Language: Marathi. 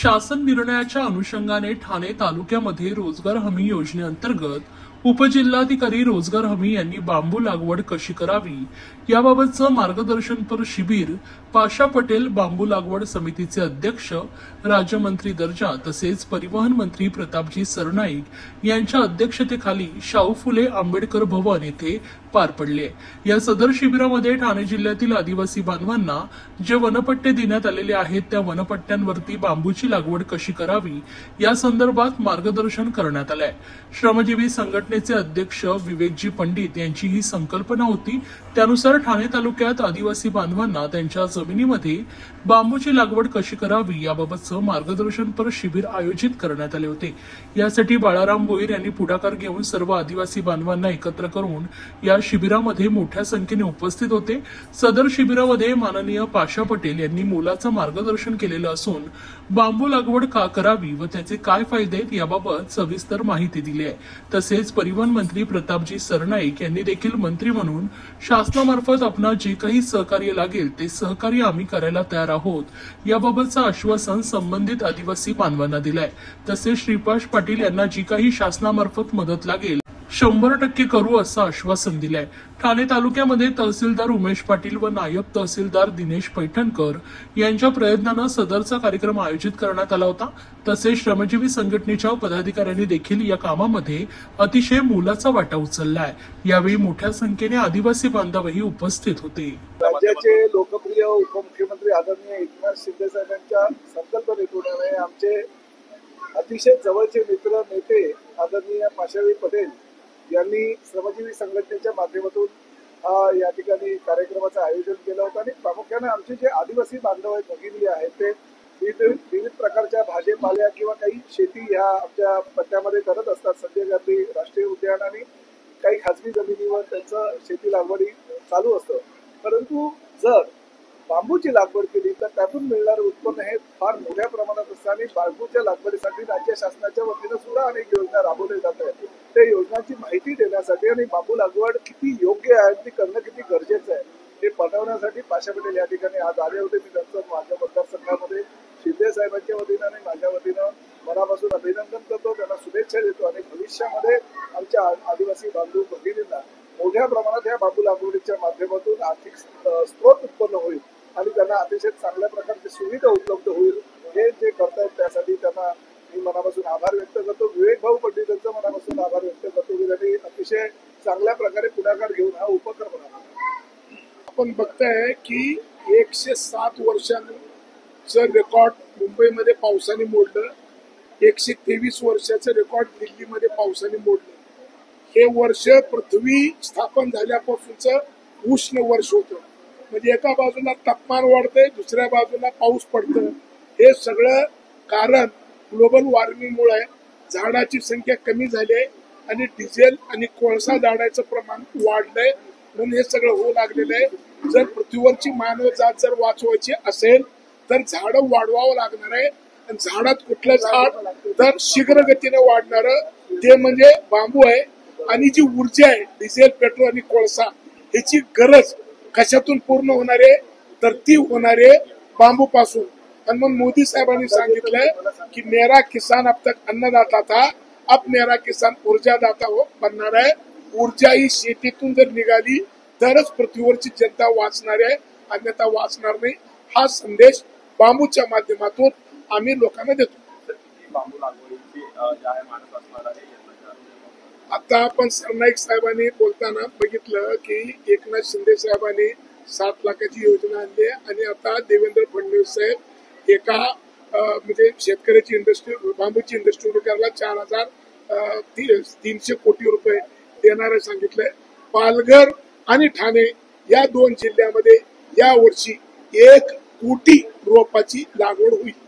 शासन निर्णयाच्या अनुषंगाने ठाणे तालुक्यामध्ये रोजगार हमी योजनेअंतर्गत उपजिल्हाधिकारी रोजगार हमी यांनी बांबू लागवड कशी करावी याबाबतचं मार्गदर्शनपर शिबिर पाशा पटेल बांबू लागवड समितीचे अध्यक्ष राज्यमंत्री दर्जा तसेच परिवहन मंत्री प्रतापजी सरनाईक यांच्या अध्यक्षतेखाली शाहू फुले आंबेडकर भवन येथे पार पडले। या सदर शिबिरामध्ये ठाणे जिल्ह्यातील आदिवासी बांधवांना जे वनपट्टे देण्यात आलेले आहेत त्या वनपट्ट्यांवरती बांबूची लागवड कशी करावी या संदर्भात मार्गदर्शन करण्यात आले। श्रमजीवी संघटनेचे अध्यक्ष विवेकजी पंडित यांची ही संकल्पना होती। त्यानुसार ठाणे तालुक्यात आदिवासी बांधवांना त्यांच्या जमिनीमध्ये बांबूची लागवड कशी करावी याबाबतचं मार्गदर्शनपर शिबिर आयोजित करण्यात आले होते। यासाठी बाळाराम भोईर यांनी पुढाकार घेऊन सर्व आदिवासी बांधवांना एकत्र करून या शिबिरामध्ये मोठ्या संख्येने उपस्थित होते। सदर शिबिरामध्ये माननीय पाशा पटेल यांनी मोलाचं मार्गदर्शन केलेलं असून बांबू लागवड का करावी व त्याचे काय फायदे आहेत याबाबत सविस्तर माहिती दिली आहे। तसेच परिवहन मंत्री प्रतापजी सरनाईक यांनी देखील मंत्री म्हणून शासनामार्फत आपणास जे काही सहकार्य लागेल ते सहकार्य आम्ही करायला तयार आहोत याबाबतचं आश्वासन संबंधित आदिवासी बांधवांना दिलंय। तसेच श्रीपाश पाटील यांना जी काही शासनामार्फत मदत लागेल 100% करू असं आश्वासन दिलंय। ठाणे तालुक्यामध्ये तहसीलदार उमेश पाटील व नायब तहसीलदार दिनेश पैठणकर यांच्या प्रयत्नानं सदरचा कार्यक्रम आयोजित करण्यात आला होता। तसेच श्रमजीवी संघटनेच्या पदाधिकाऱ्यांनी देखील या कामामध्ये अतिशय मोलाचा वाटा उचललाय। यावेळी मोठ्या संख्येने आदिवासी बांधवही उपस्थित होते। राज्याचे लोकप्रिय उपमुख्यमंत्री आदरणीय एकनाथ शिंदे साहेबांच्या संकल्पनेतून आमचे अतिशय जवळचे मित्र नेते आदरणीय पाशावी पटेल यांनी श्रमजीवी संघटनेच्या माध्यमातून या ठिकाणी कार्यक्रमाचं आयोजन केलं होतं आणि प्रामुख्याने आमचे जे आदिवासी बांधव आहेत भगिनी आहेत ते विविध प्रकारच्या भाजीपाल्या किंवा काही शेती ह्या आमच्या पट्ट्यामध्ये करत असतात। संजय गांधी राष्ट्रीय उद्यान आणि काही खाजगी जमिनीवर त्यांचं शेती लागवडी चालू असतं। परंतु जर बांबूची लागवड केली तर त्यातून मिळणारे उत्पन्न हे फार मोठ्या प्रमाणात असतं आणि बांबूच्या लागवडीसाठी राज्य शासनाच्या वतीनं सुद्धा अनेक योजना राबवल्या जात आहेत। त्या योजनांची माहिती देण्यासाठी आणि बांबू लागवड किती योग्य आहे ती करणं किती गरजेचं आहे हे पटवण्यासाठी पाशा पटेल या ठिकाणी आज आले होते। मी त्यांचं माझ्या मतदारसंघामध्ये शिंदे साहेबांच्या वतीनं आणि माझ्या वतीनं मनापासून अभिनंदन करतो, त्यांना शुभेच्छा देतो आणि भविष्यामध्ये आमच्या आदिवासी बांधव भगिनींना मोठ्या प्रमाणात या बांबू लागवडीच्या माध्यमातून आर्थिक स्रोत उत्पन्न होईल आणि त्यांना अतिशय चांगल्या प्रकारची सुविधा उपलब्ध होईल। हे जे करतायत त्यासाठी त्यांना मी मनापासून आभार व्यक्त करतो। विवेक भाऊ पंडित यांचा मनापासून आभार व्यक्त करतो की त्यांनी अतिशय चांगल्या प्रकारे पुढाकार घेऊन हा उपक्रम बनवला। आपण बघताय की 107 वर्षांचं रेकॉर्ड मुंबईमध्ये पावसाने मोडलं, 123 वर्षाचं रेकॉर्ड दिल्लीमध्ये पावसाने मोडलं। हे वर्ष पृथ्वी स्थापन झाल्यापासूनच उष्ण वर्ष होतं, म्हणजे एका बाजूला तापमान वाढतंय दुसऱ्या बाजूला पाऊस पडतं। हे सगळं कारण ग्लोबल वॉर्मिंगमुळे झाडाची संख्या कमी झाली आहे आणि डिझेल आणि कोळसा जाळण्याचं प्रमाण वाढलंय, म्हणून हे सगळं होऊ लागलेलं आहे। जर पृथ्वीवरची मानवजात जर वाचवायची असेल तर झाडं वाढवावं लागणार आहे आणि झाडात कुठलं झाड तर शीघ्र गतीने वाढणारं ते म्हणजे बांबू आहे। आणि जी ऊर्जा आहे डिझेल पेट्रोल आणि कोळसा ह्याची गरज कशातून पूर्ण होणार आहे तर ती होणार आहे बांबू पासून। आणि मग मोदी साहेबांनी सांगितलंय की मेरा किसान अब तक अन्नदाता था, अब मेरा किसान ऊर्जादाता बनणार आहे। ऊर्जा ही शेतीतून जर निघाली तरच पृथ्वीवरची जनता वाचणार आहे, अन्यथा वाचणार नाही। हा संदेश बांबूच्या माध्यमातून आम्ही लोकांना देतो। बांबू लागवडीची मानस असणार आहे आता आपण सरनाईक साहेबांनी बोलताना बघितलं की एकनाथ शिंदे साहेबांनी 7 लाखाची योजना आणली आणि आता देवेंद्र फडणवीस साहेब एका म्हणजे शेतकऱ्याची इंडस्ट्री बांबूची इंडस्ट्री उभी करायला 4,300 कोटी रुपये देणार सांगितलंय। पालघर आणि ठाणे या 2 जिल्ह्यामध्ये या वर्षी 1 कोटी रोपाची लागवड होईल।